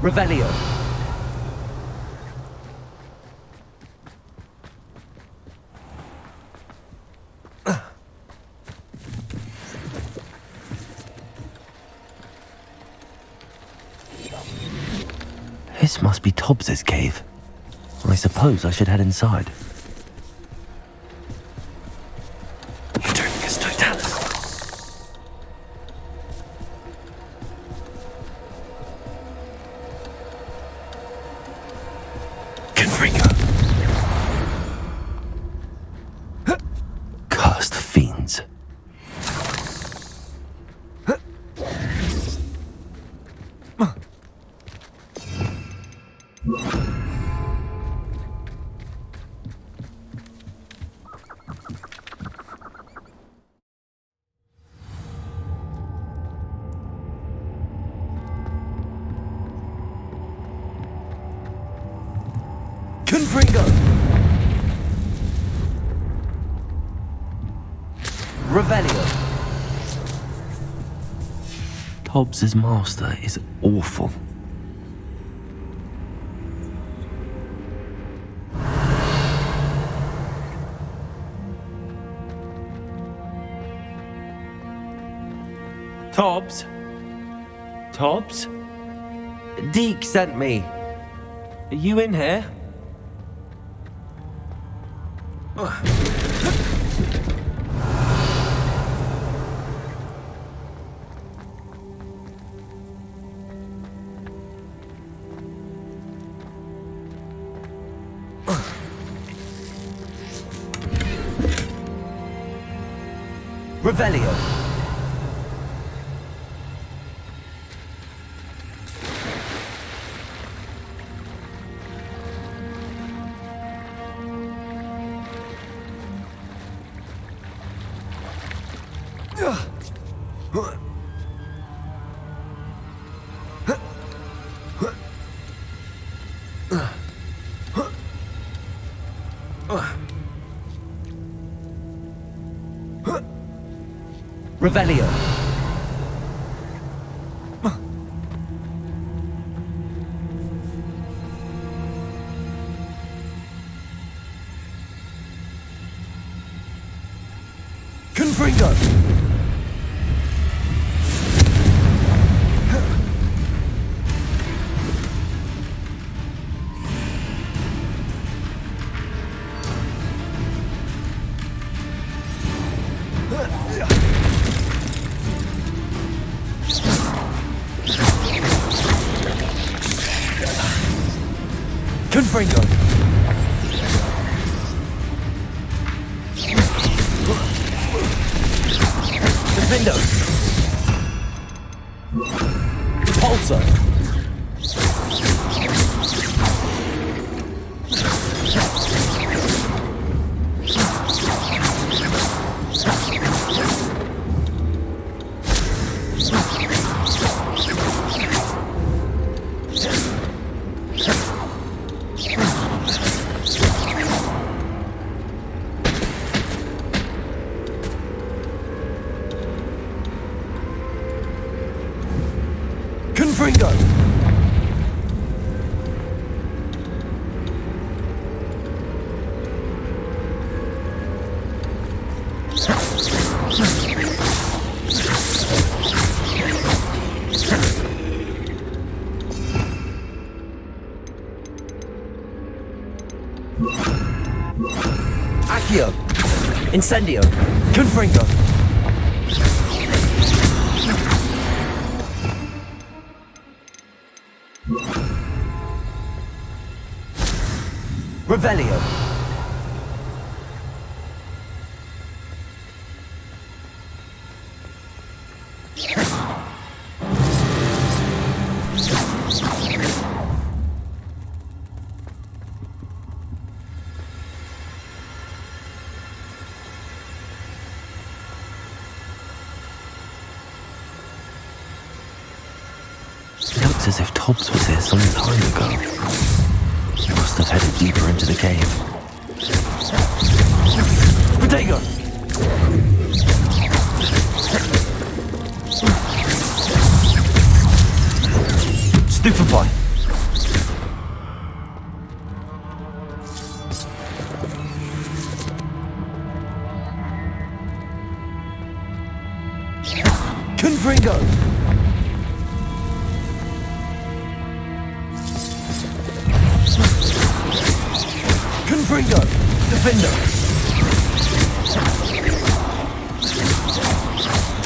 Revelio. This must be Tobbs's cave. I suppose I should head inside. You don't think it's Zendata? Confringo. Cursed fiends. Confringo. Revelio. Tobbs's master is awful. Tobbs? Tobbs? Deke sent me. Are you in here? Revelio. Revelio. Confringo. Confringo. Defendo. Pulsar. Confringo. Accio. Incendio. Confringo. Revelio. It looks as if Tobbs was here some time ago. He must have headed deeper into the cave. Bodega! Stupefy! Confringo! Confringo! Defender!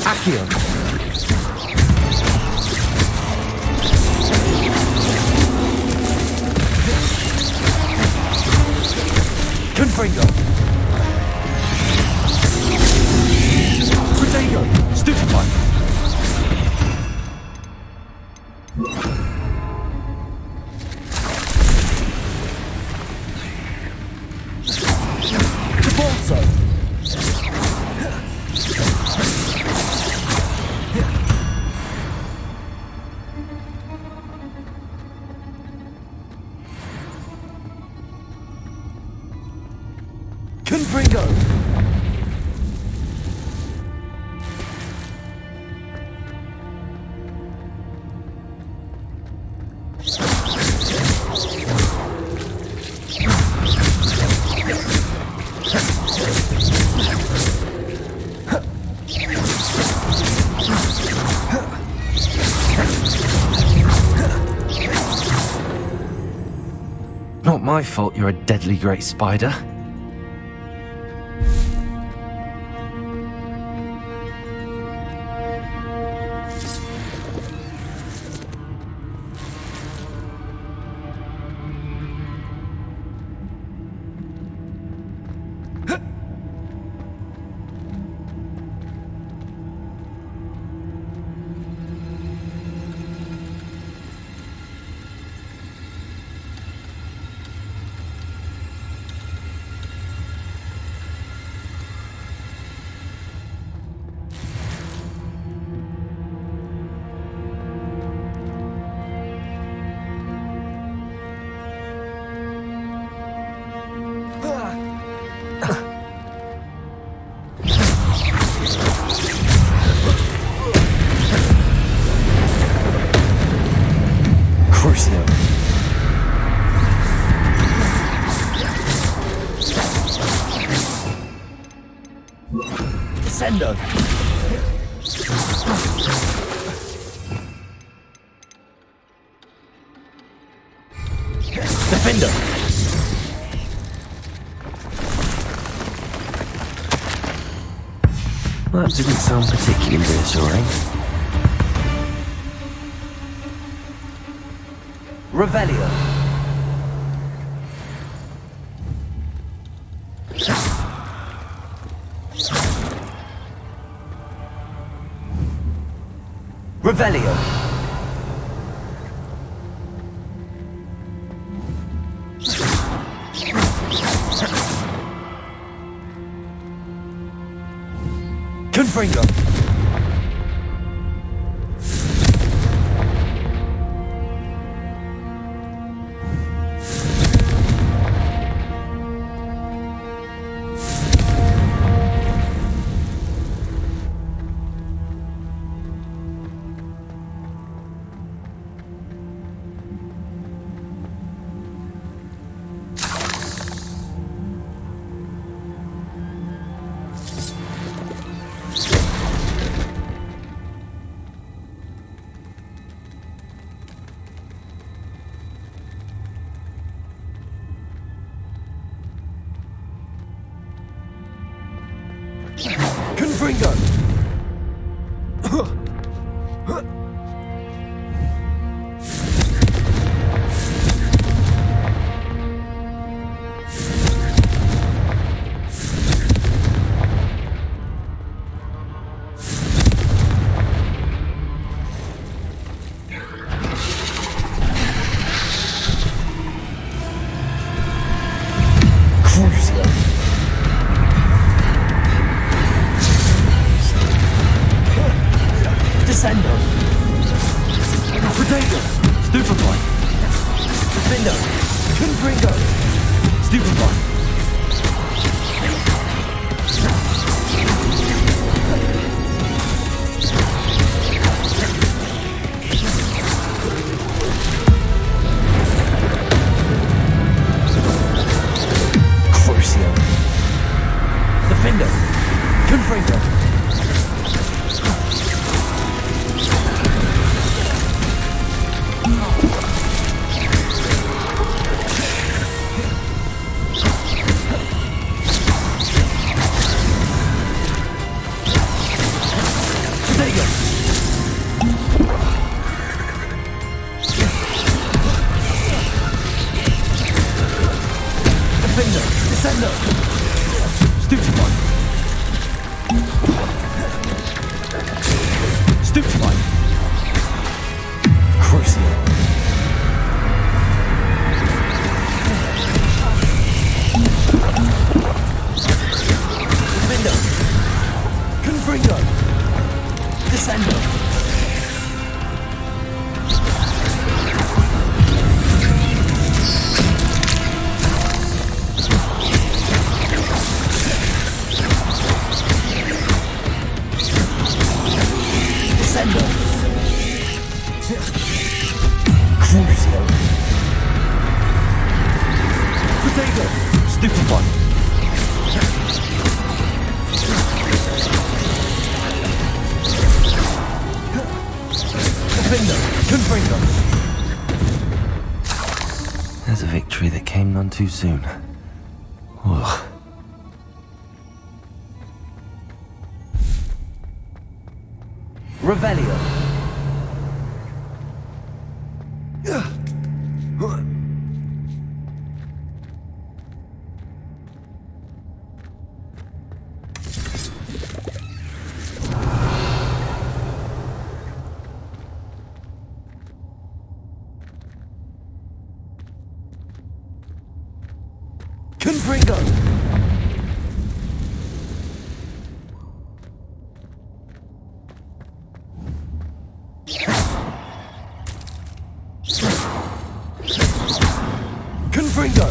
Accio! Confringo! Protego! Stupefy! Debolso! Confringo! Not my fault you're a deadly great spider. Crucio! Descendo! Defender! That didn't sound particularly reassuring. Revelio! Revelio! Confringo! Confringo! Crucio! Descendo! Protego! Stupefy! Defender! Confringo! Stupefy! Crucio! Defender! Confringo! Defender! Descender! Stupefy! Stupefy! Crucio! Defender! Confringo! Descender! Descender! Crucio! Potato! Stupefy! Defender! Confringo! There's a victory that came none too soon. Ugh. Revelio! Confringo! Confringo!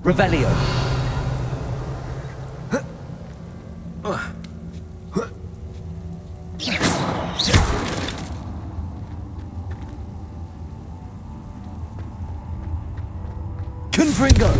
Revelio! Confringo!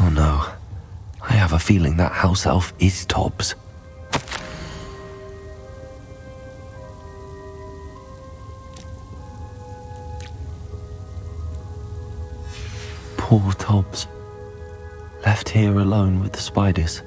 Oh no. I have a feeling that house elf is Tobbs. Poor Tobbs. Left here alone with the spiders.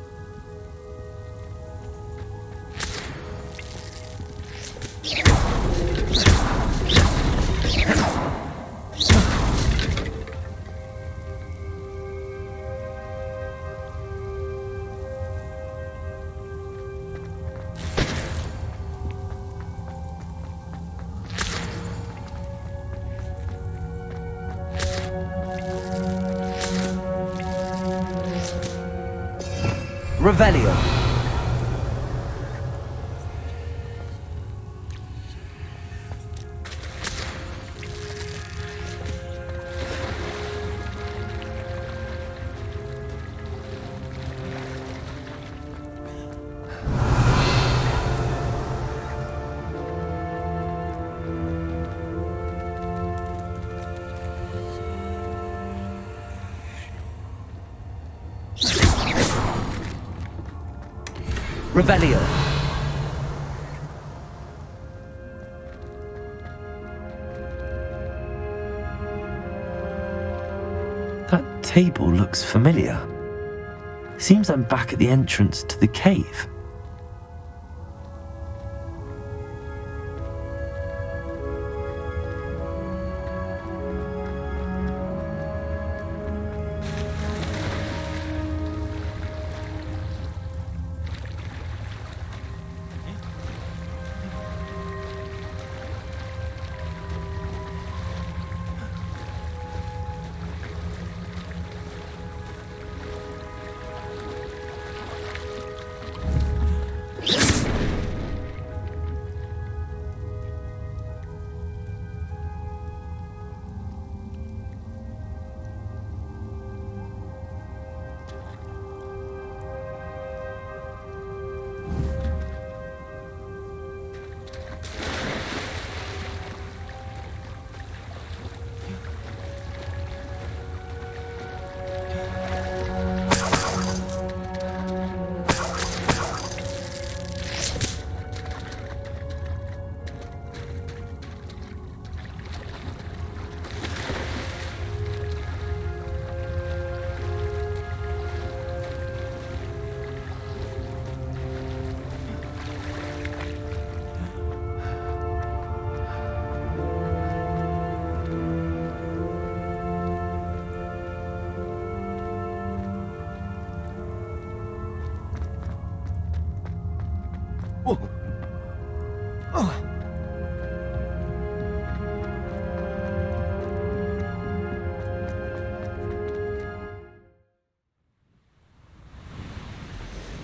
Revelio! Revelio! That table looks familiar. Seems I'm back at the entrance to the cave.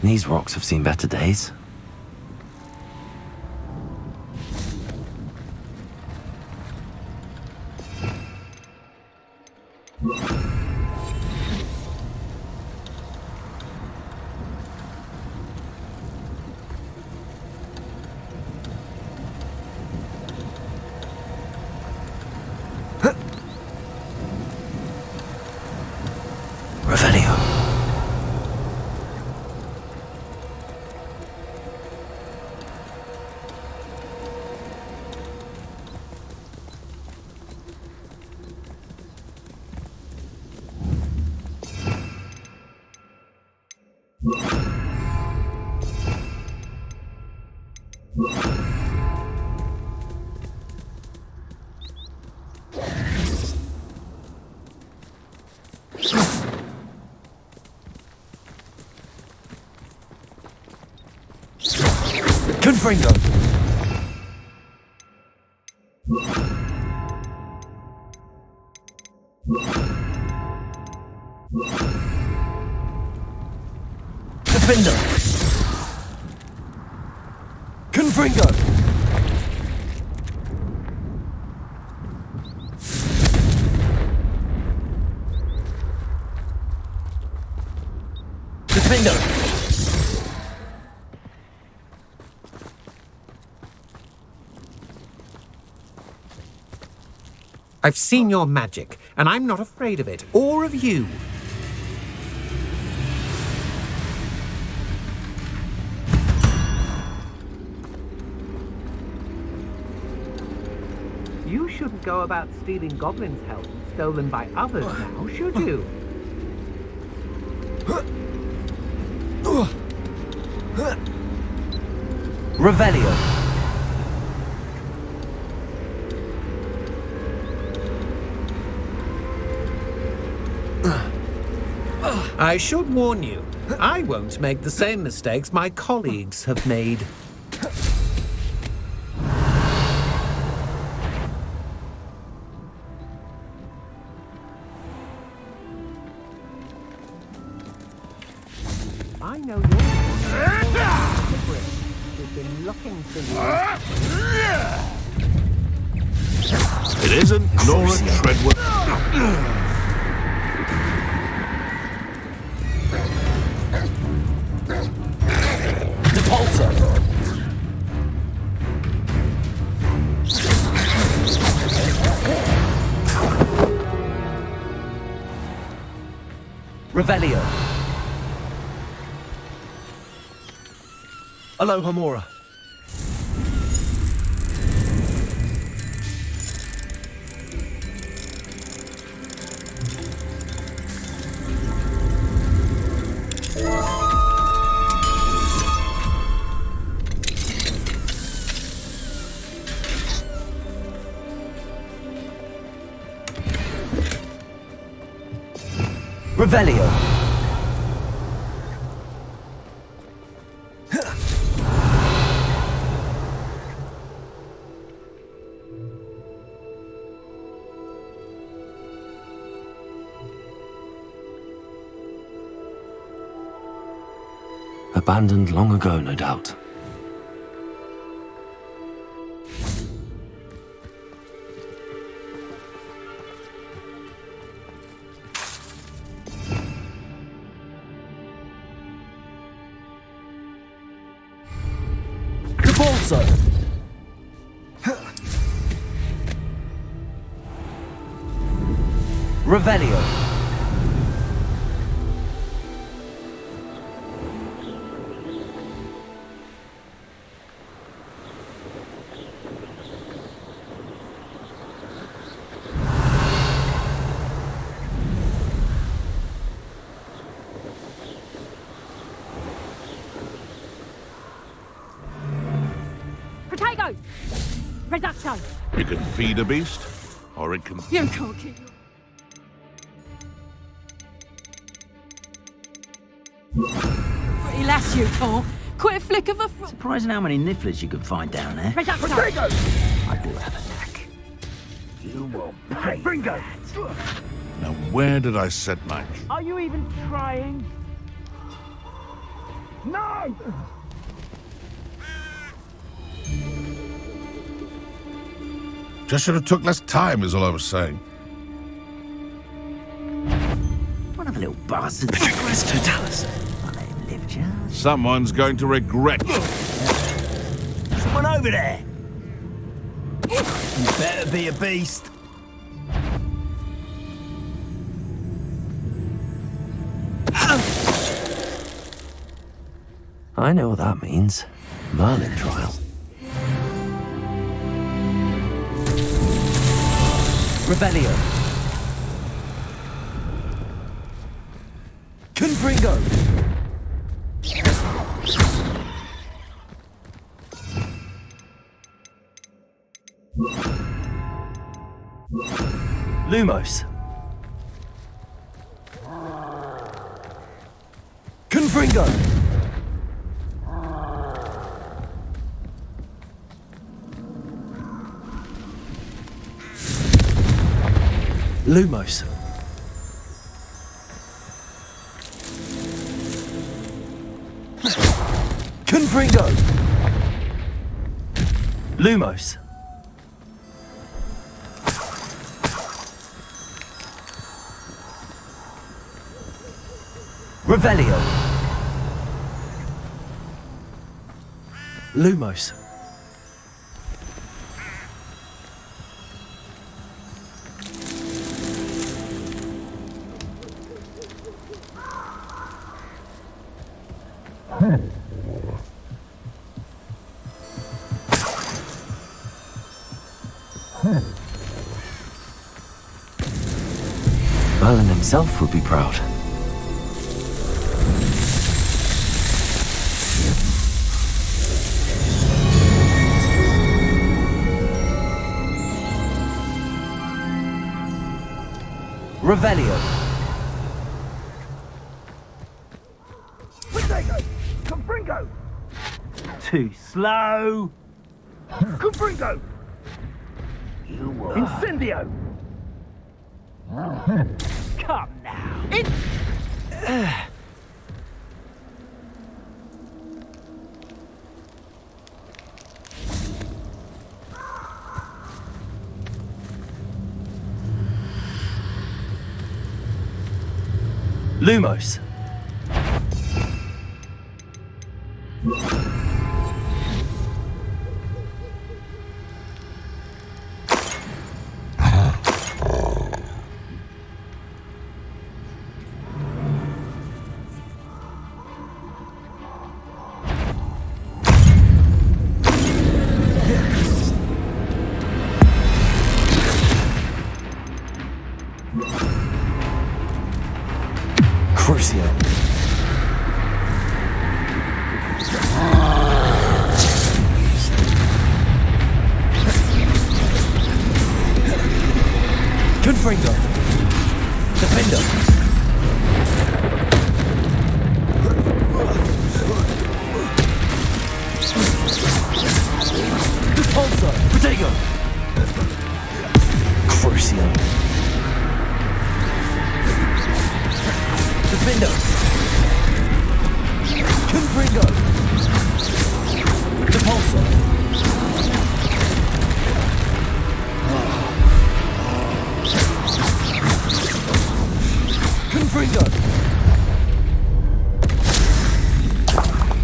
These rocks have seen better days. Revelio. Confringo. Defender. Confringo. Defender. I've seen your magic, and I'm not afraid of it, or of you. You shouldn't go about stealing goblins' help stolen by others now, should you? Revelio. I should warn you, I won't make the same mistakes my colleagues have made. I know you're We've been looking for you. It isn't Nora Treadwell. Revelio. Aloha Mora. Revelio. Abandoned long ago, no doubt. Bolso. Revelio. Potato! Reducto! It can feed a beast, or it can... You can't keep your... Pretty lass you, Tor. quick flick of a Surprising how many nifflers you can find down there. Reducto! I do have a knack. You will pay. Bingo! Now where did I set my... Are you even trying? No! Just should have took less time is all I was saying. One of the little bastards. Where's Totalis? I let him live just. Someone's going to regret. Someone over there! You better be a beast. I know what that means. Merlin trial. Revelio. Confringo. Lumos. Confringo. Lumos. Confringo. Lumos. Revelio. Lumos. Merlin himself would be proud. Revelio. Potato! Confringo! Too slow. Confringo! You will. Incendio! Come now! Lumos. Crucio. Confringo. Defender. Repulsor. Protego. Crucio. Defender. Confringo. Repulsor. Confringo.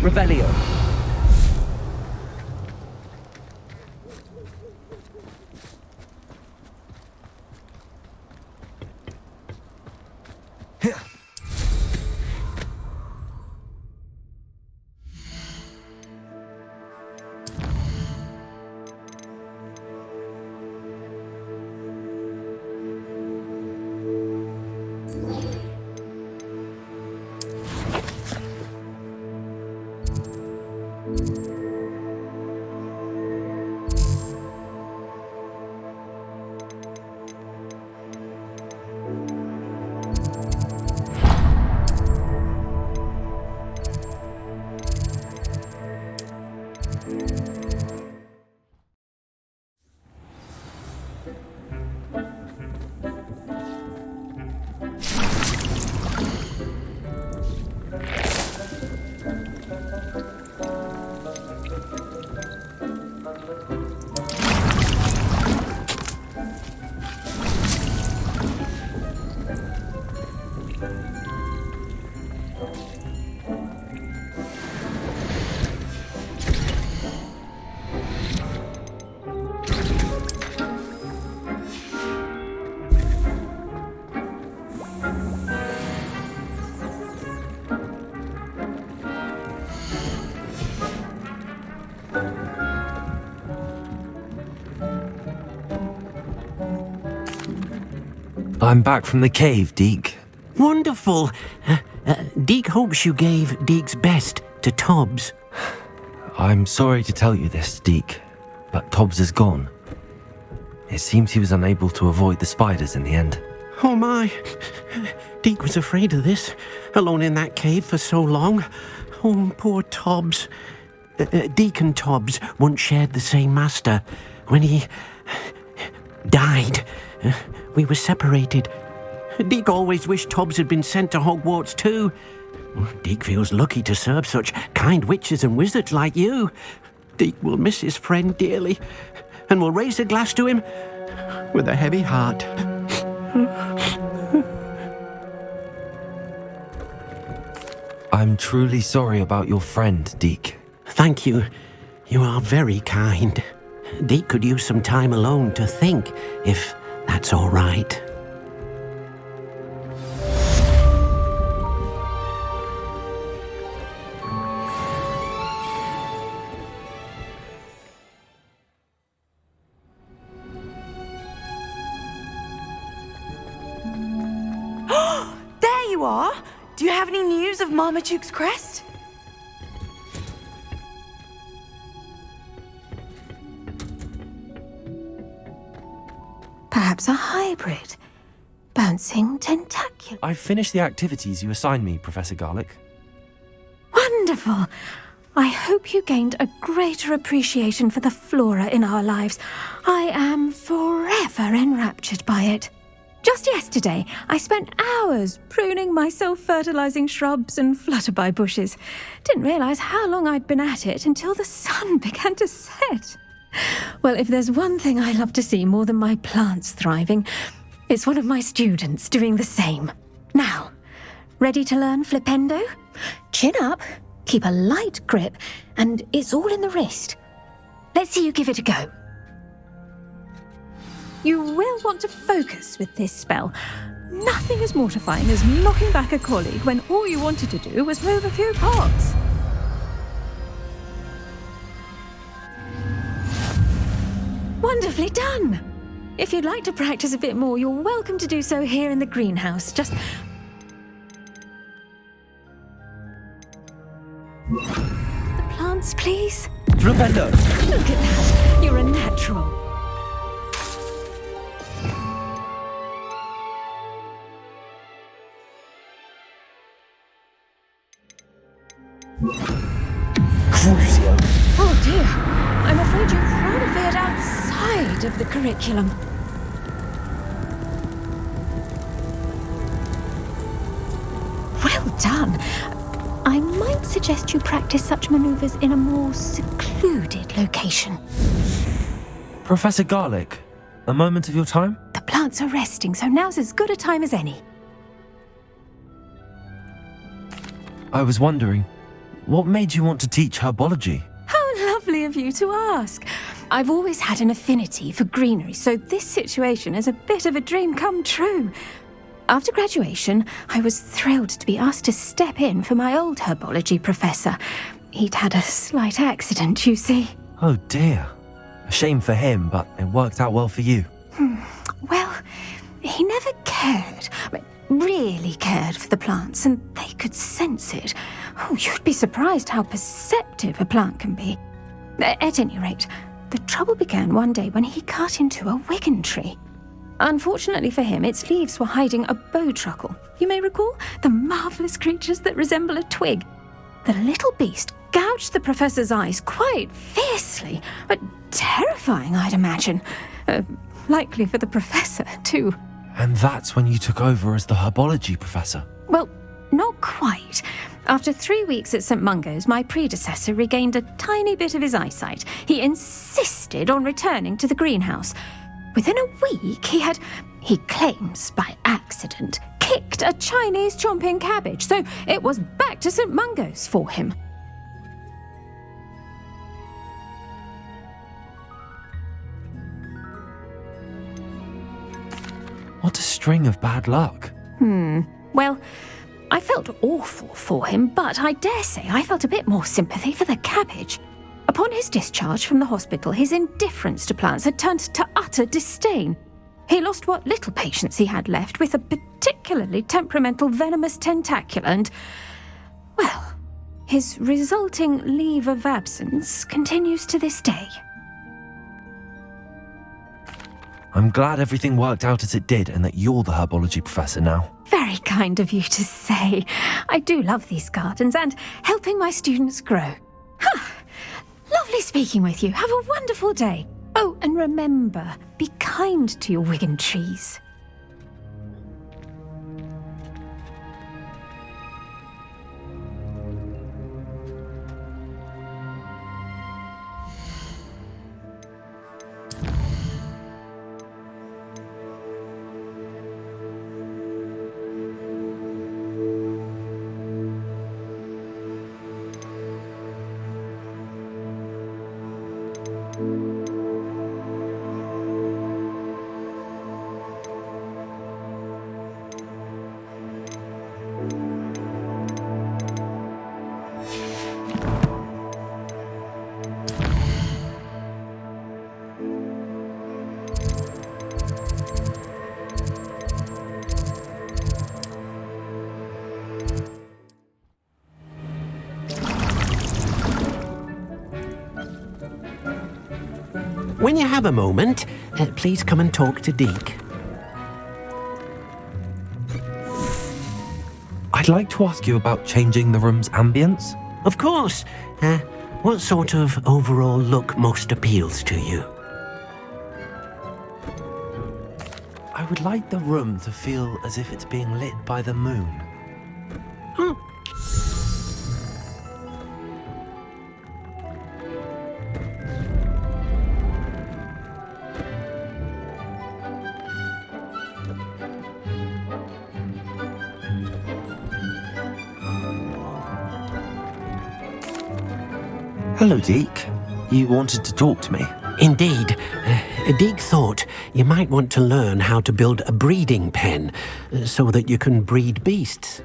Revelio. I'm back from the cave, Deke. Wonderful. Deke hopes you gave Deke's best to Tobbs. I'm sorry to tell you this, Deke, but Tobbs is gone. It seems he was unable to avoid the spiders in the end. Oh my. Deke was afraid of this, alone in that cave for so long. Oh, poor Tobbs. Deke and Tobbs once shared the same master. When he died, we were separated. Deke always wished Tobbs had been sent to Hogwarts too. Deke feels lucky to serve such kind witches and wizards like you. Deke will miss his friend dearly, and will raise a glass to him with a heavy heart. I'm truly sorry about your friend, Deke. Thank you. You are very kind. Deke could use some time alone to think, if that's all right. There you are! Do you have any news of Marmaduke's crest? Perhaps a hybrid. Bouncing tentacular. I've finished the activities you assigned me, Professor Garlick. Wonderful! I hope you gained a greater appreciation for the flora in our lives. I am forever enraptured by it. Just yesterday, I spent hours pruning my self-fertilizing shrubs and flutterby bushes. Didn't realize how long I'd been at it until the sun began to set. Well, if there's one thing I love to see more than my plants thriving, it's one of my students doing the same. Now, ready to learn Flipendo? Chin up, keep a light grip, and it's all in the wrist. Let's see you give it a go. You will want to focus with this spell. Nothing as mortifying as knocking back a colleague when all you wanted to do was move a few pots. Wonderfully done! If you'd like to practice a bit more, you're welcome to do so here in the greenhouse. Just... The plants, please. Flipendo! Look at that. You're a natural. Crucio! Oh dear. I'm afraid you rather veered outside of the curriculum. Well done. I might suggest you practice such maneuvers in a more secluded location. Professor Garlick, a moment of your time? The plants are resting, so now's as good a time as any. I was wondering, what made you want to teach herbology? How lovely of you to ask. I've always had an affinity for greenery, so this situation is a bit of a dream come true. After graduation, I was thrilled to be asked to step in for my old herbology professor. He'd had a slight accident, you see. Oh dear. A shame for him, but it worked out well for you. Well, he never cared, really cared for the plants, and they could sense it. Oh, you'd be surprised how perceptive a plant can be. At any rate, the trouble began one day when he cut into a wigan tree. Unfortunately for him, its leaves were hiding a bowtruckle. You may recall the marvellous creatures that resemble a twig. The little beast gouged the professor's eyes quite fiercely, but terrifying, I'd imagine. Likely for the professor, too. And that's when you took over as the herbology professor? Well, not quite. After 3 weeks at St. Mungo's, my predecessor regained a tiny bit of his eyesight. He insisted on returning to the greenhouse. Within a week, he claims by accident, kicked a Chinese chomping cabbage, so it was back to St. Mungo's for him. What a string of bad luck. Well, I felt awful for him, but I dare say I felt a bit more sympathy for the cabbage. Upon his discharge from the hospital, his indifference to plants had turned to utter disdain. He lost what little patience he had left with a particularly temperamental venomous tentacula and, well, his resulting leave of absence continues to this day. I'm glad everything worked out as it did and that you're the herbology professor now. Very kind of you to say. I do love these gardens and helping my students grow. Lovely speaking with you. Have a wonderful day. Oh, and remember, be kind to your Wigan trees. When you have a moment, please come and talk to Deke. I'd like to ask you about changing the room's ambience. Of course. What sort of overall look most appeals to you? I would like the room to feel as if it's being lit by the moon. Oh. Hello, Deke. You wanted to talk to me? Indeed. Deke thought you might want to learn how to build a breeding pen so that you can breed beasts.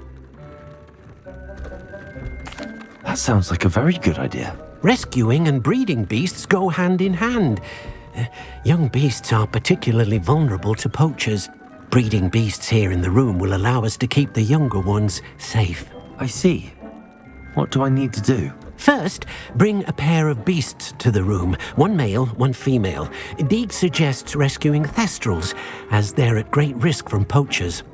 That sounds like a very good idea. Rescuing and breeding beasts go hand in hand. Young beasts are particularly vulnerable to poachers. Breeding beasts here in the room will allow us to keep the younger ones safe. I see. What do I need to do? First, bring a pair of beasts to the room. One male, one female. Deke suggests rescuing thestrals, as they're at great risk from poachers.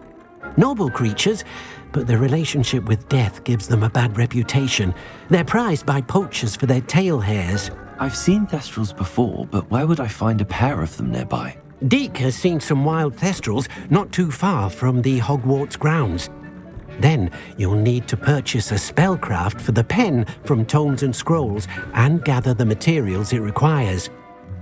Noble creatures, but their relationship with death gives them a bad reputation. They're prized by poachers for their tail hairs. I've seen thestrals before, but where would I find a pair of them nearby? Deke has seen some wild thestrals not too far from the Hogwarts grounds. Then you'll need to purchase a spellcraft for the pen from Tomes and Scrolls and gather the materials it requires.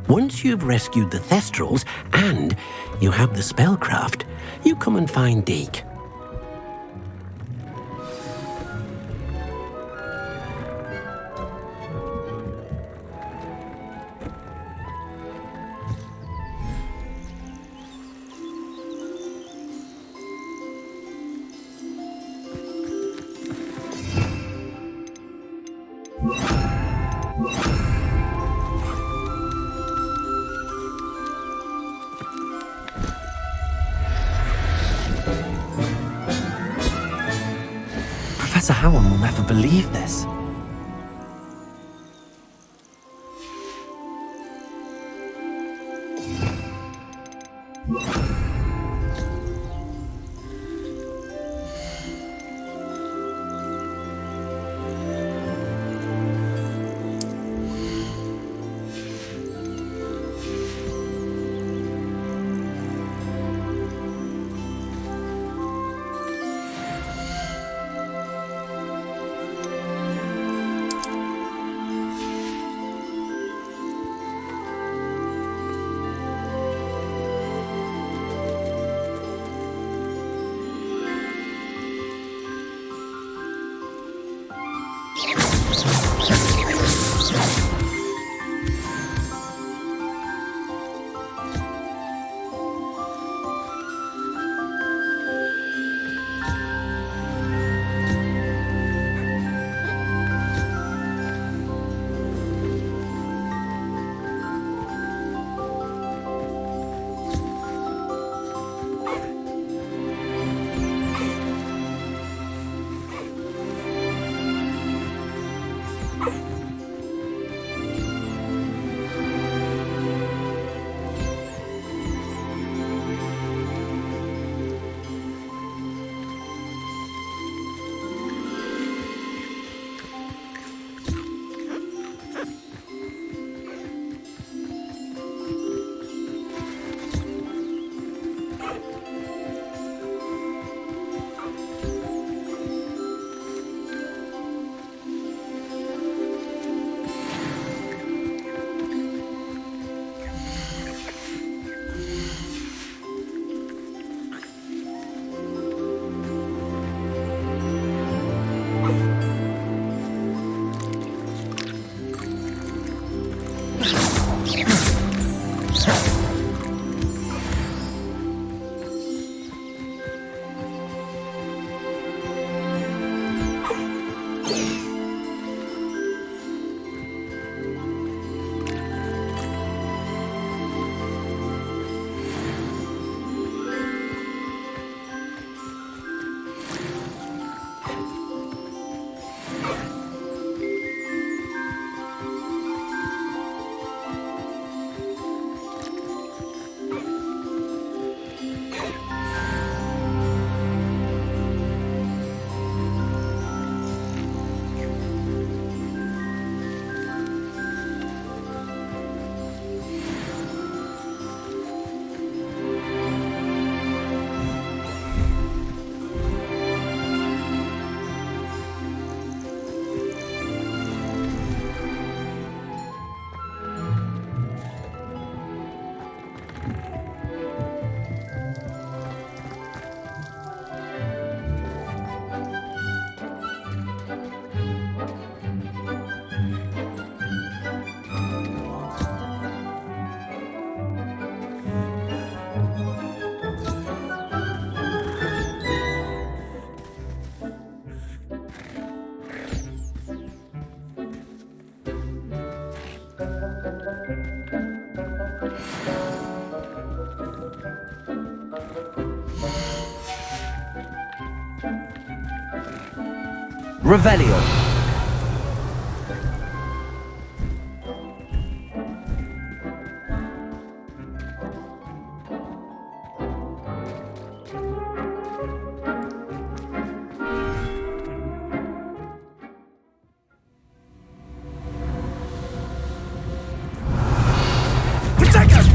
Once you've rescued the thestrals and you have the spellcraft, you come and find Deke. Professor Howard will never believe this. Revelio.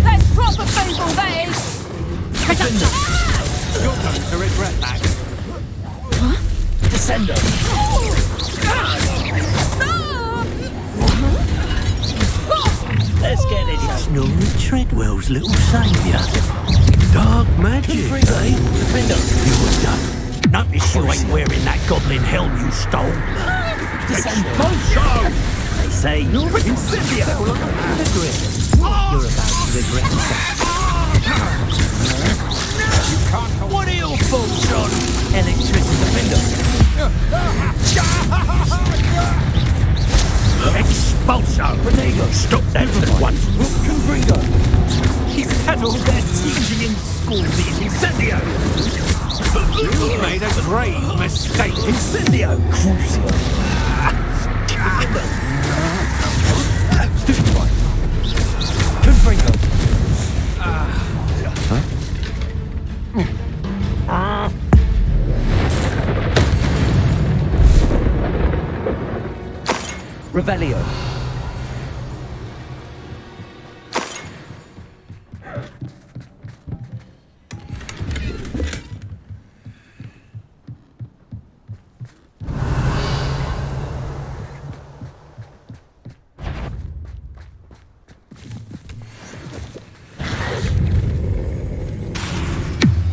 That's proper fable, that is! You're going to regret that. Descendo. Let's get it. It's Norman Treadwell's little saviour. Dark magic, eh? You were done. Notice you ain't wearing that goblin helm you stole. Descendo. They say you're incendio. You're about to regret that. What are your thoughts on electricity defender? Expulso! Stop that at once. Confringo. He's had all their teaching in school being incendio. You made a grave mistake. Incendio. Crucio. Stupid one. Confringo. Revelio.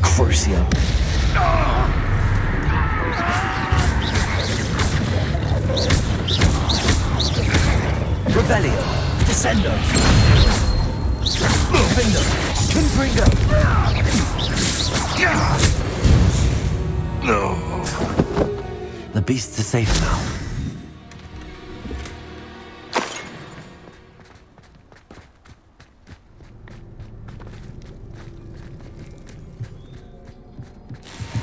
Crucio. Revelio. Descendo. Finger. Confringo. The beasts are safe now.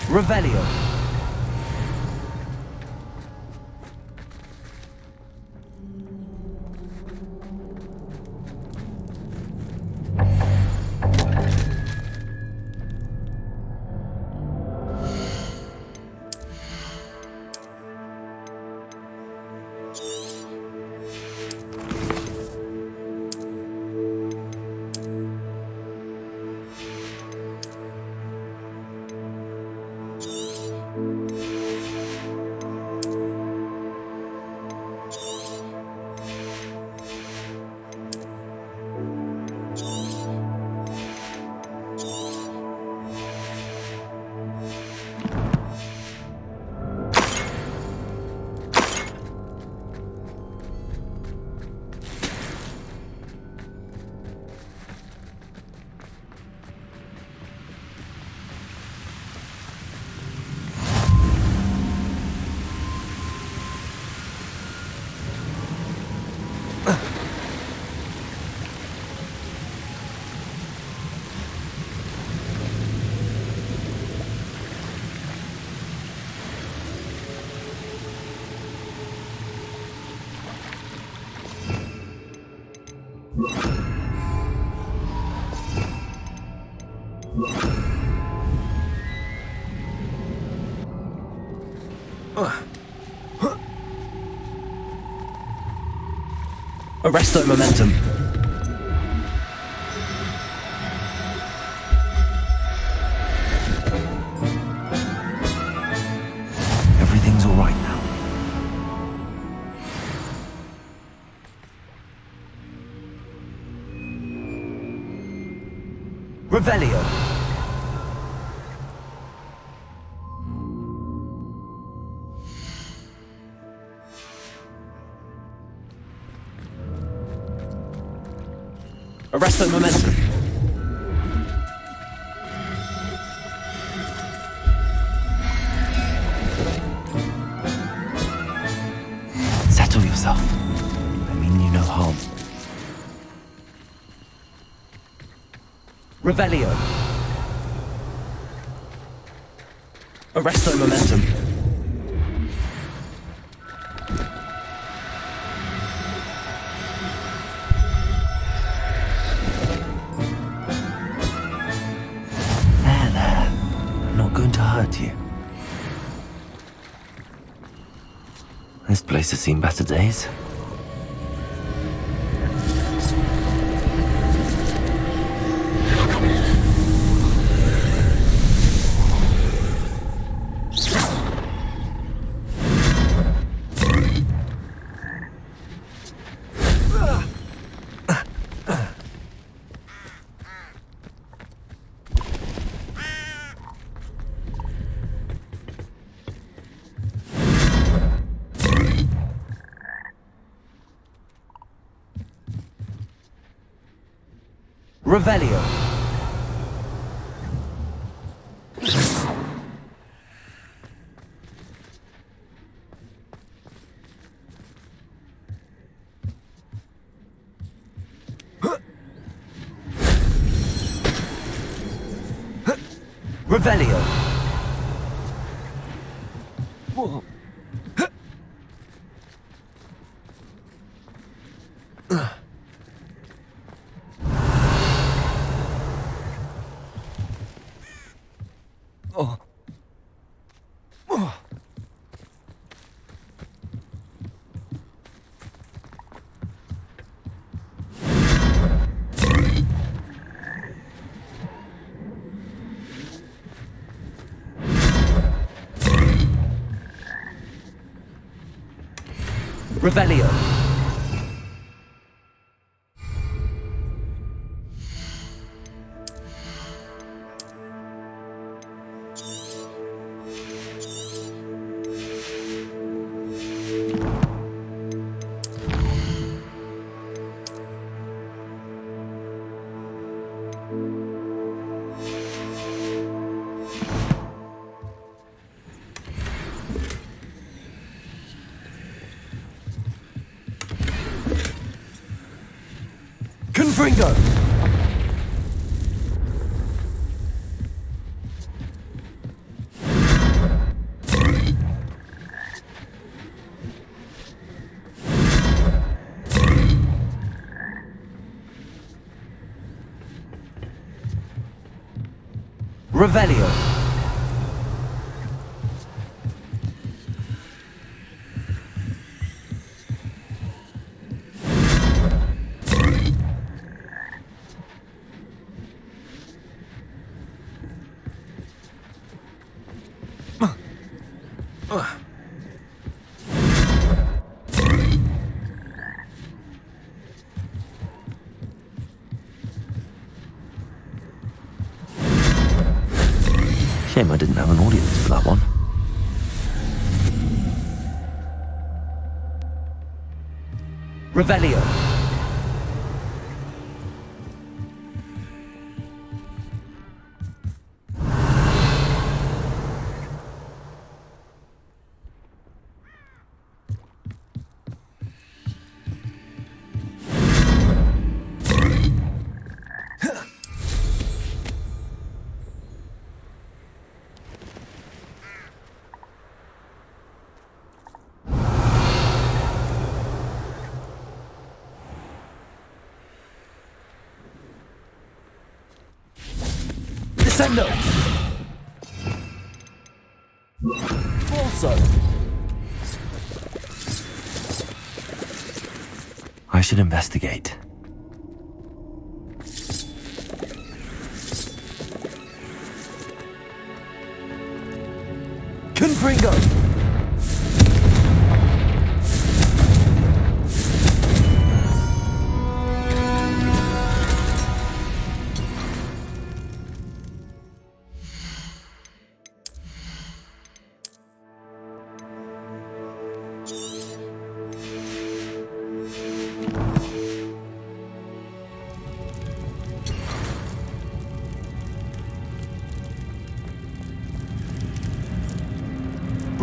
Revelio. Arresto momentum. Everything's all right now. Revelio. Arresto momentum. Settle yourself. I mean you no harm. Revelio. Arresto momentum. There. I'm not going to hurt you. This place has seen better days. Revelio. Revelio. Whoa. Oh. Oh. Revelio. Confringo! Revelio. Shame I didn't have an audience for that one. Revelio. Crescendo! Also. I should investigate. Confringo!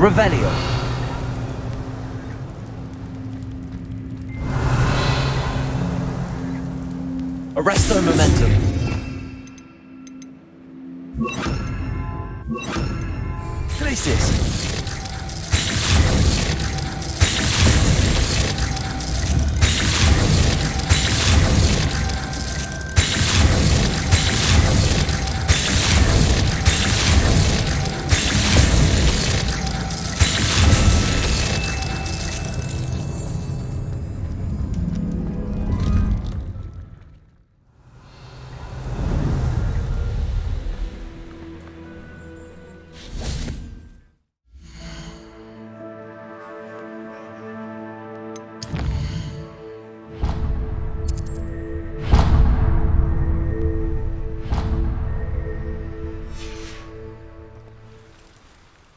Revelio. Arresto momentum. Crisis.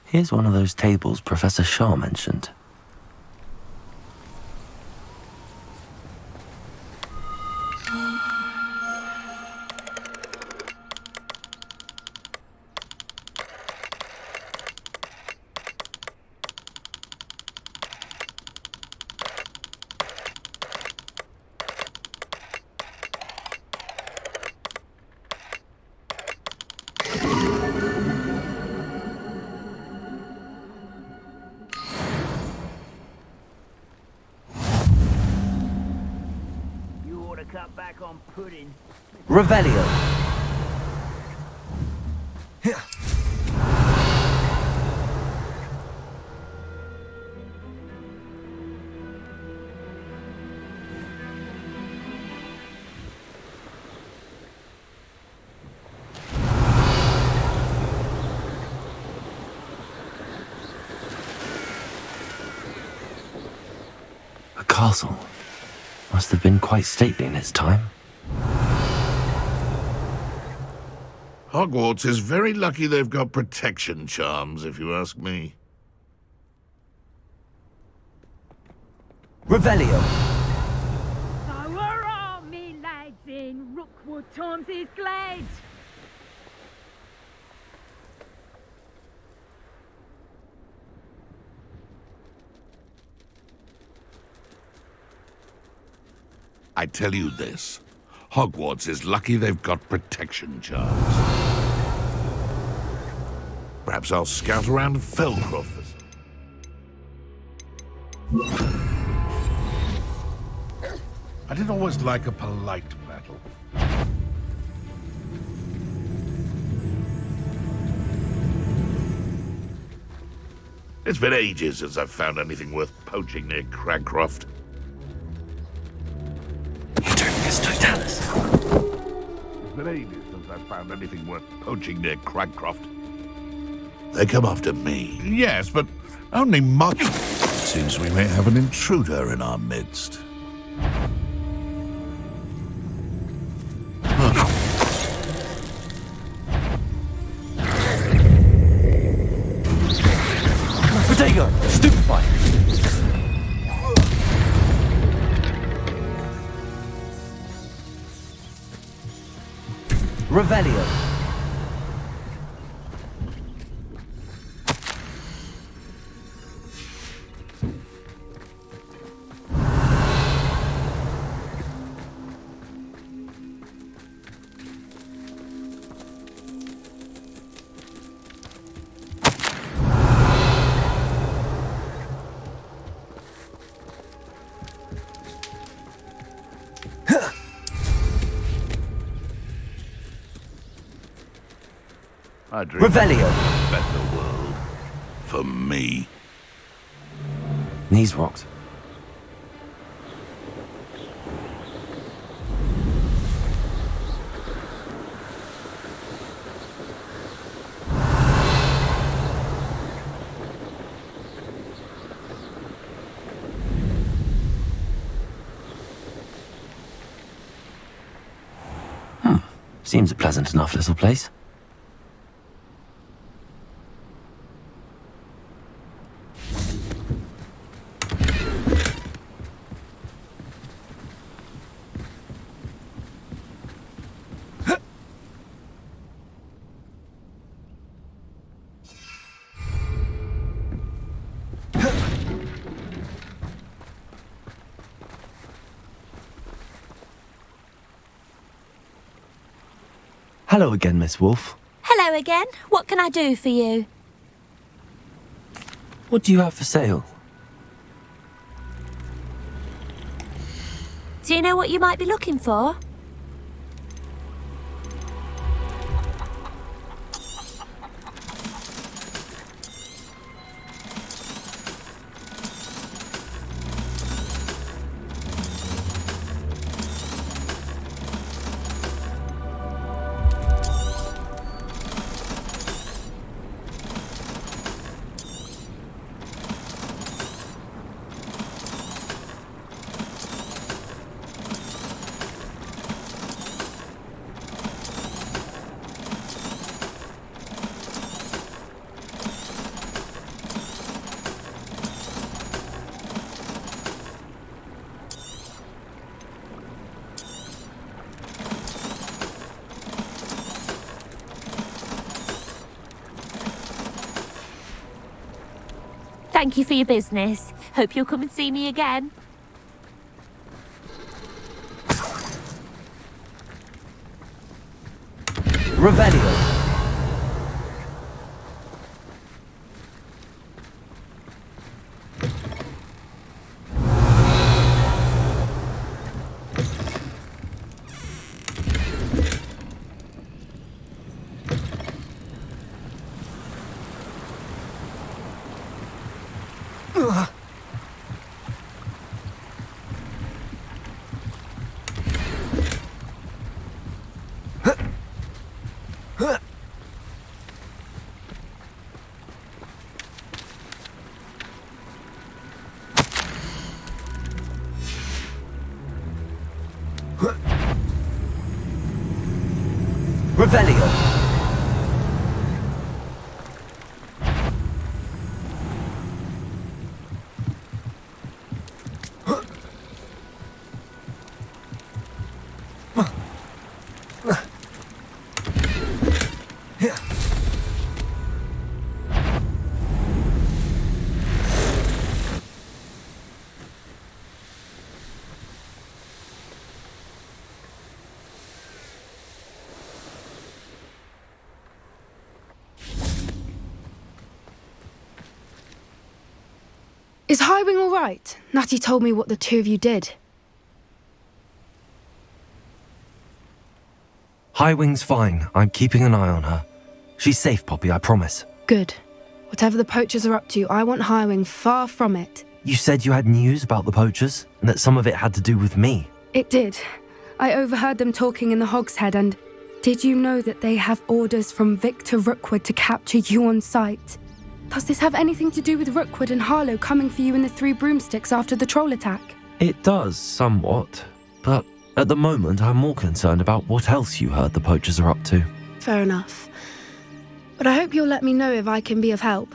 Here's one of those tables Professor Shaw mentioned. Cut back on pudding. Revelio. A castle. Must have been quite stately in its time. Hogwarts is very lucky they've got protection charms, if you ask me. Revelio. So where are me lads in Rookwood Tom's glade? I tell you this, Hogwarts is lucky they've got protection charms. Perhaps I'll scout around Felcroft for some. I didn't always like a polite battle. It's been ages since I've found anything worth poaching near Cragcroft. Totalis. It's been ages since I've found anything worth poaching near Cragcroft. They come after me. Yes, but only much. Seems we may have an intruder in our midst. Protego! Stupefy! Revelio. I dream Revelio. of a better world. For me. These rocks. Seems a pleasant enough little place. Hello again, Miss Wolf. Hello again. What can I do for you? What do you have for sale? Do you know what you might be looking for? Thank you for your business. Hope you'll come and see me again. Revelio. Revelio. Is Highwing all right? Natty told me what the two of you did. Highwing's fine. I'm keeping an eye on her. She's safe, Poppy, I promise. Good. Whatever the poachers are up to, I want Highwing far from it. You said you had news about the poachers, and that some of it had to do with me. It did. I overheard them talking in the Hogshead, and did you know that they have orders from Victor Rookwood to capture you on sight? Does this have anything to do with Rookwood and Harlow coming for you in the Three Broomsticks after the troll attack? It does, somewhat. But at the moment, I'm more concerned about what else you heard the poachers are up to. Fair enough. But I hope you'll let me know if I can be of help,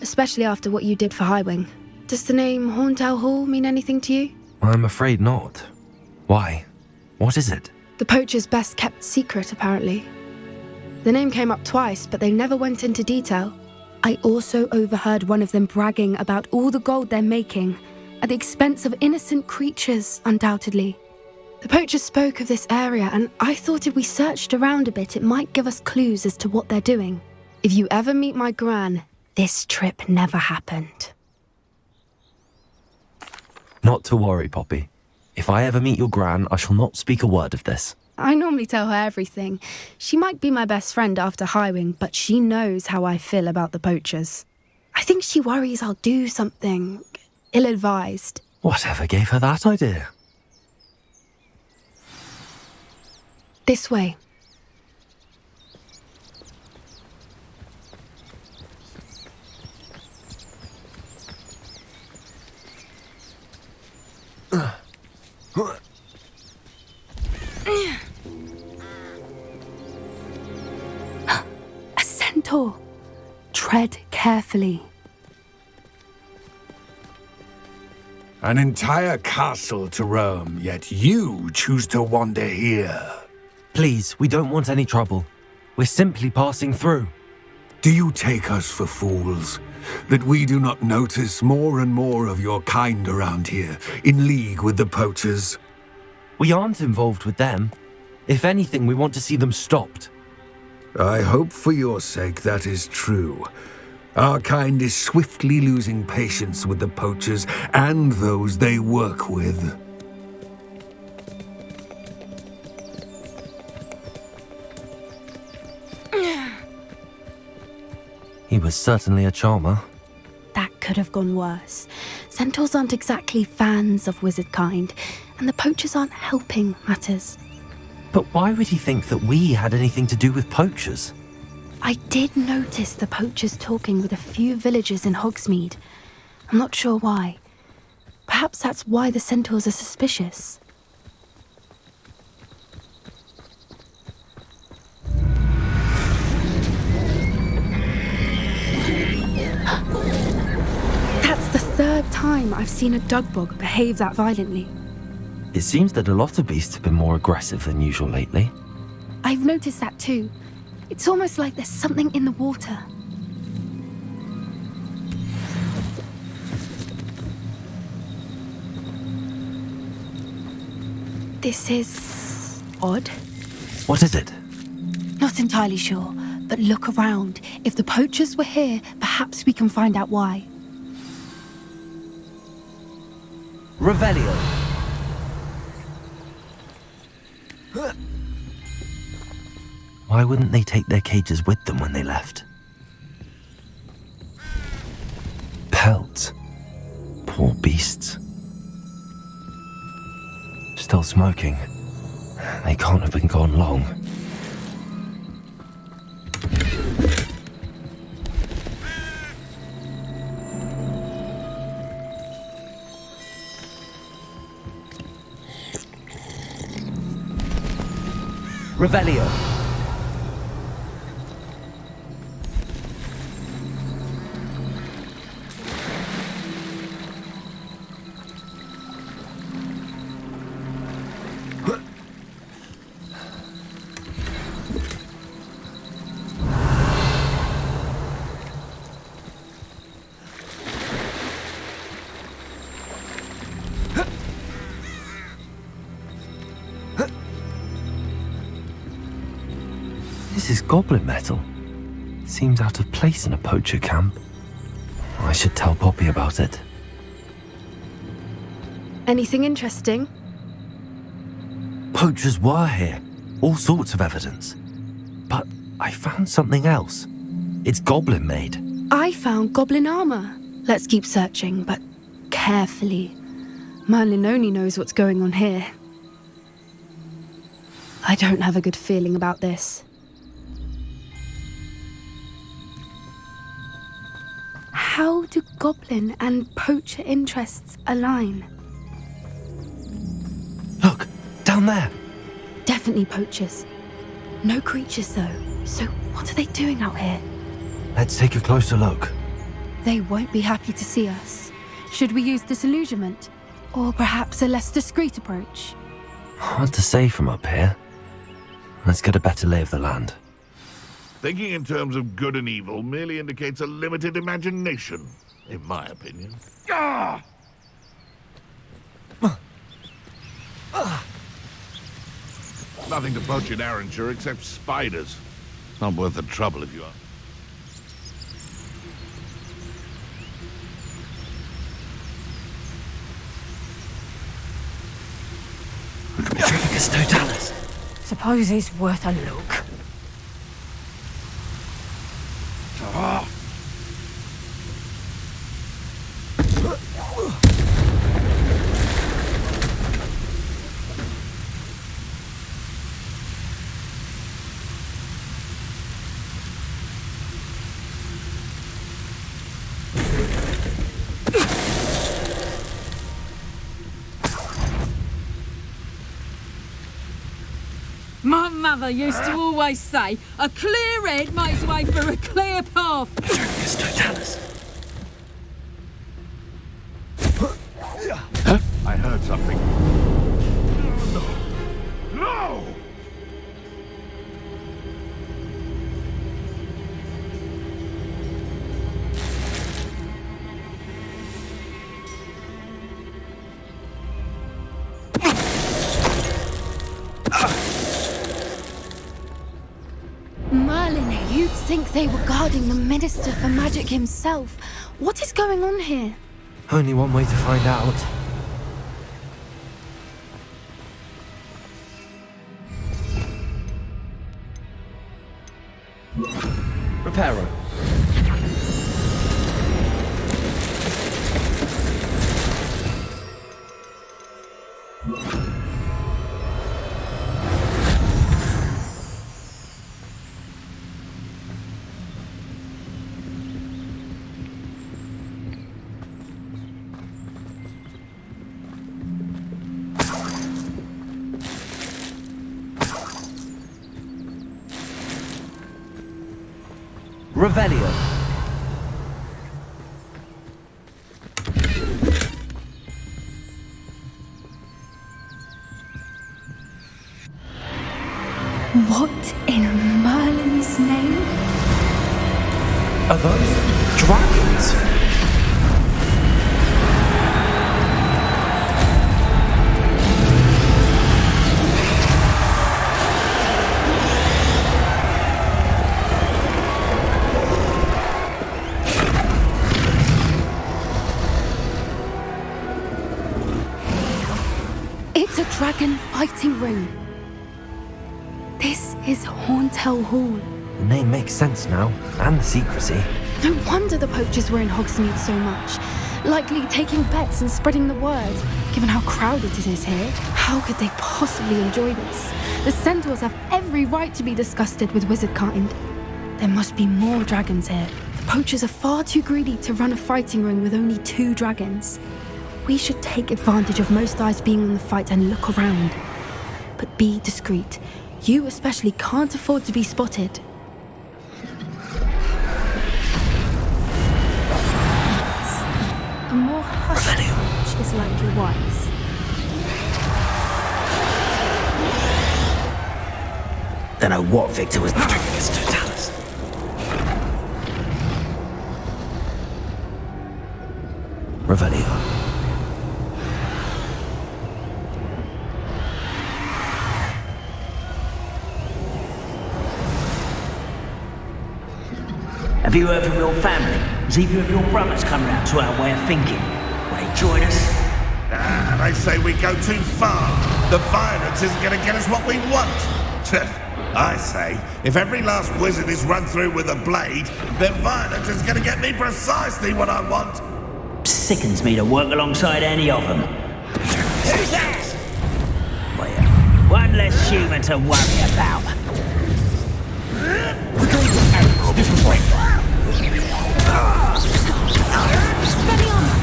especially after what you did for Highwing. Does the name Horntail Hall mean anything to you? I'm afraid not. Why? What is it? The poachers' best-kept secret, apparently. The name came up twice, but they never went into detail. I also overheard one of them bragging about all the gold they're making, at the expense of innocent creatures, undoubtedly. The poachers spoke of this area, and I thought if we searched around a bit, it might give us clues as to what they're doing. If you ever meet my gran, this trip never happened. Not to worry, Poppy. If I ever meet your gran, I shall not speak a word of this. I normally tell her everything. She might be my best friend after Highwing, but she knows how I feel about the poachers. I think she worries I'll do something ill-advised. Whatever gave her that idea? This way. A centaur. Tread carefully. An entire castle to roam, yet you choose to wander here. Please, we don't want any trouble. We're simply passing through. Do you take us for fools? That we do not notice more and more of your kind around here, in league with the poachers? We aren't involved with them. If anything, we want to see them stopped. I hope for your sake that is true. Our kind is swiftly losing patience with the poachers and those they work with. He was certainly a charmer. That could have gone worse. Centaurs aren't exactly fans of wizard kind, and the poachers aren't helping matters. But why would he think that we had anything to do with poachers? I did notice the poachers talking with a few villagers in Hogsmeade. I'm not sure why. Perhaps that's why the centaurs are suspicious. That's the third time I've seen a dugbog behave that violently. It seems that a lot of beasts have been more aggressive than usual lately. I've noticed that too. It's almost like there's something in the water. This is odd. What is it? Not entirely sure, but look around. If the poachers were here, perhaps we can find out why. Revelio. Why wouldn't they take their cages with them when they left? Pelts. Poor beasts. Still smoking. They can't have been gone long. Revelio. This is goblin metal. Seems out of place in a poacher camp. I should tell Poppy about it. Anything interesting? Poachers were here. All sorts of evidence. But I found something else. It's goblin made. I found goblin armor. Let's keep searching, but carefully. Merlin only knows what's going on here. I don't have a good feeling about this. How do goblin and poacher interests align? Look, down there. Definitely poachers. No creatures though, so what are they doing out here? Let's take a closer look. They won't be happy to see us. Should we use disillusionment? Or perhaps a less discreet approach? Hard to say from up here. Let's get a better lay of the land. Thinking in terms of good and evil merely indicates a limited imagination, in my opinion. Ah! Nothing to poach in Arranshire except spiders. Not worth the trouble if you are. Petrificus totalis. suppose it's worth a look. My mother used to always say, a clear head makes way for a clear path. Huh? I heard something. No! Merlin, you'd think they were guarding the Minister for Magic himself. What is going on here? Only one way to find out. Reparo. Revelio. What in Merlin's name? Are those dragons? It's a dragon fighting ring. This is Hauntel Hall. The name makes sense now, and the secrecy. No wonder the poachers were in Hogsmeade so much. Likely taking bets and spreading the word. Given how crowded it is here, how could they possibly enjoy this? The centaurs have every right to be disgusted with wizard kind. There must be more dragons here. The poachers are far too greedy to run a fighting ring with only 2 dragons. We should take advantage of most eyes being on the fight and look around. But be discreet. You especially can't afford to be spotted. A more hushed approach is likely wise. Don't know what Victor was doing against Totalis. Revelio. Have you heard from your family? Has either of your brothers come round to our way of thinking? Will they join us? They say we go too far. The violence isn't going to get us what we want. I say, if every last wizard is run through with a blade, then violence is going to get me precisely what I want. Sickens me to work alongside any of them. Who's that? Well, one less human to worry about. Different way.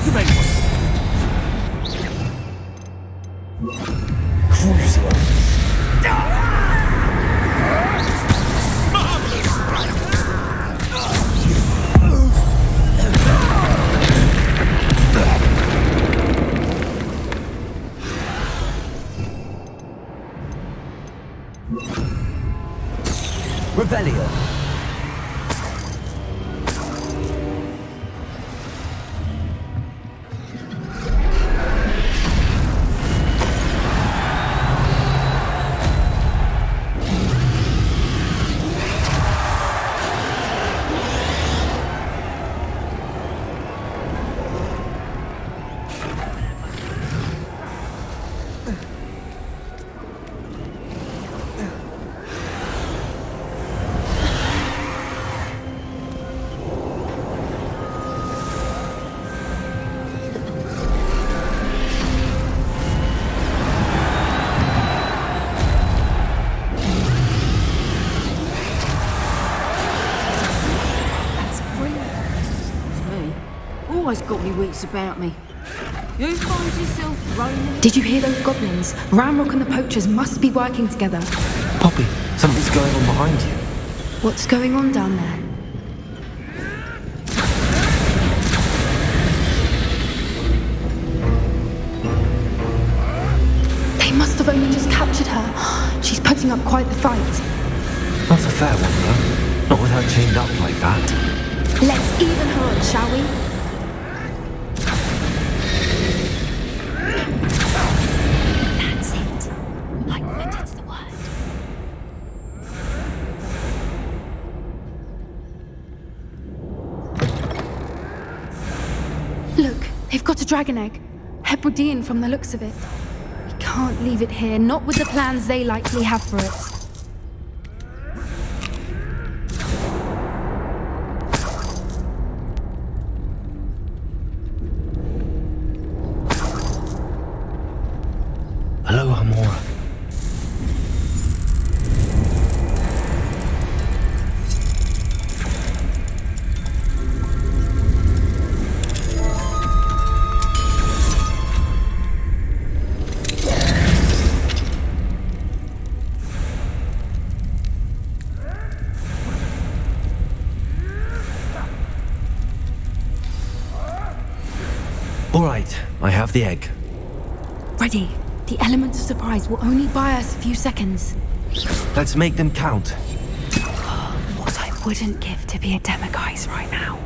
You made one. Cruiser. Revelio. wobbly wits about me. You find yourself rolling... Did you hear those goblins? Ramrock and the poachers must be working together. Poppy, something's going on behind you. What's going on down there? They must have only just captured her. She's putting up quite the fight. That's a fair one, though. Not with her chained up like that. Let's even her on, shall we? That's it. I bet it's the word. Look, they've got a dragon egg. Hebridean from the looks of it. We can't leave it here, not with the plans they likely have for it. Hello, Amora. All right, I have the egg. Ready. The element of surprise will only buy us a few seconds. Let's make them count. What I wouldn't give to be a demiguise right now.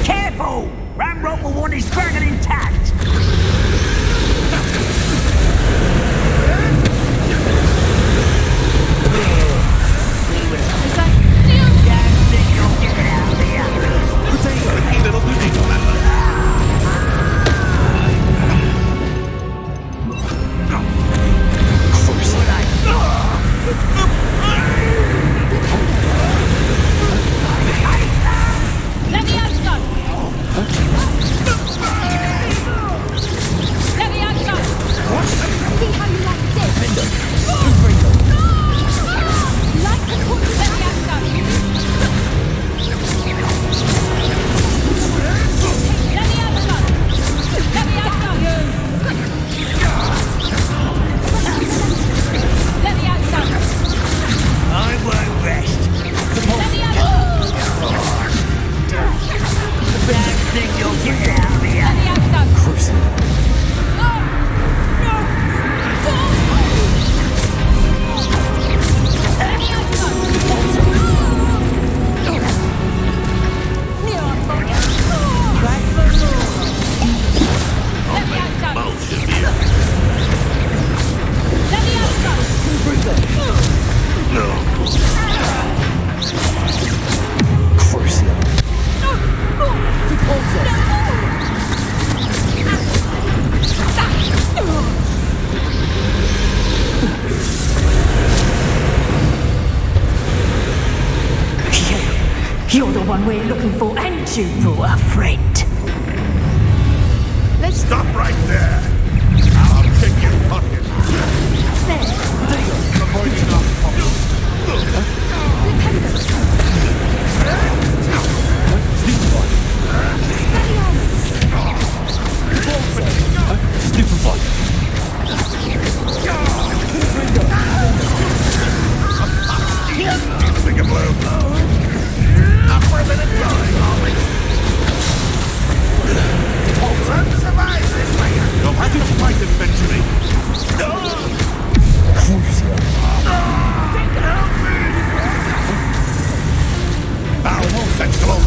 Careful! Ramrock will want his dragon intact! You're the one we're looking for, and you brought a friend. Let's stop right there. I'll kick your pocket. Avoiding our Big and blue. Not for a minute, darling. Survive this way. You'll have to fight eventually. Foul, sensible.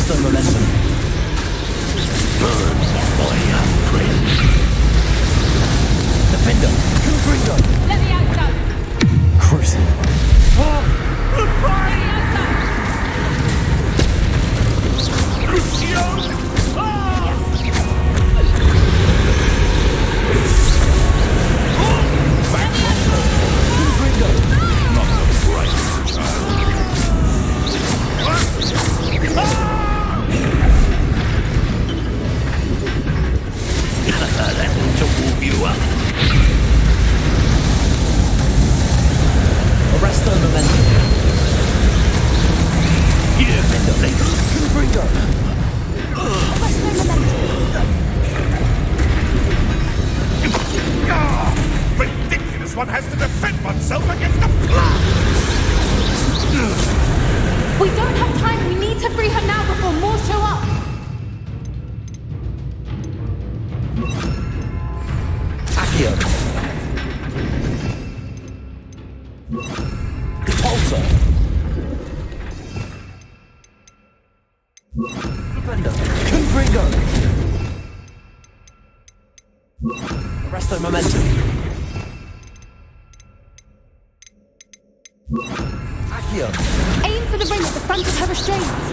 Arrest the momentum. Burn, my young friend. Defender, Confringo. Let me out, go. Cruising. To warm you up. Arrest the momentum. Here, Zendata. Confringo. Ridiculous! One has to defend oneself against the blood! We don't have time. We need to free her now before more show up. Accio. Repulsor. Defender, Confringo. Arrest the momentum. Accio. Aim for the ring at the front of her restraints.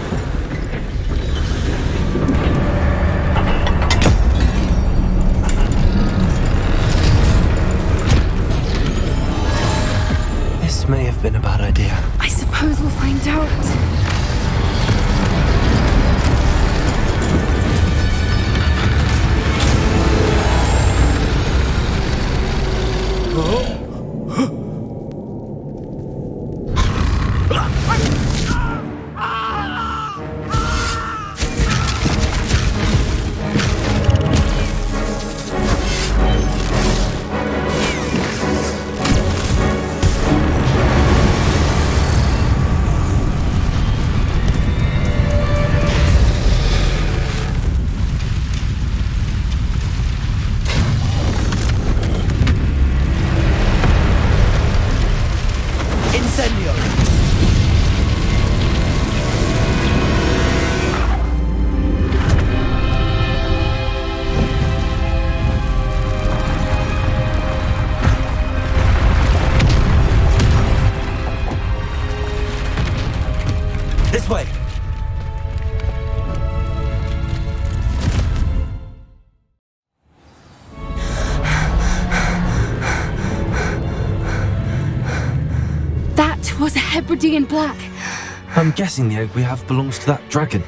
This may have been a bad idea. I suppose we'll find out. Incendio. This way. That was a Hebridean black. I'm guessing the egg we have belongs to that dragon.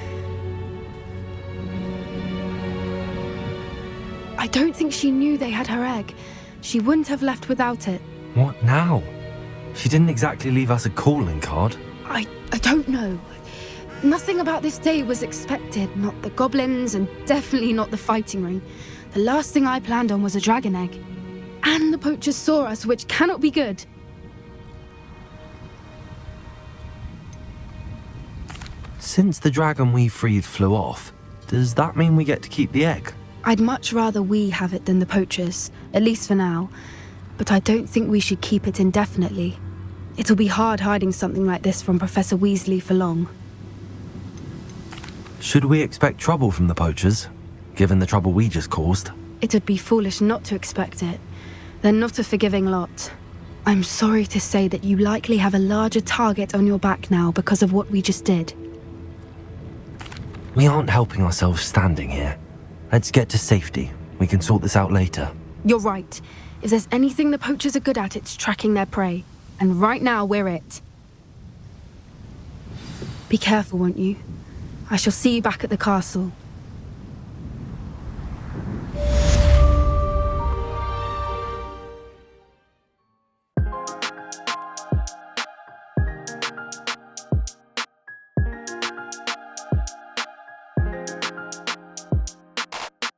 I don't think she knew they had her egg. She wouldn't have left without it. What now? She didn't exactly leave us a calling card. I don't know. Nothing about this day was expected. Not the goblins, and definitely not the fighting ring. The last thing I planned on was a dragon egg. And the poachers saw us, which cannot be good. Since the dragon we freed flew off, does that mean we get to keep the egg? I'd much rather we have it than the poachers, at least for now. But I don't think we should keep it indefinitely. It'll be hard hiding something like this from Professor Weasley for long. Should we expect trouble from the poachers, given the trouble we just caused? It would be foolish not to expect it. They're not a forgiving lot. I'm sorry to say that you likely have a larger target on your back now because of what we just did. We aren't helping ourselves standing here. Let's get to safety. We can sort this out later. You're right. If there's anything the poachers are good at, it's tracking their prey. And right now, we're it. Be careful, won't you? I shall see you back at the castle.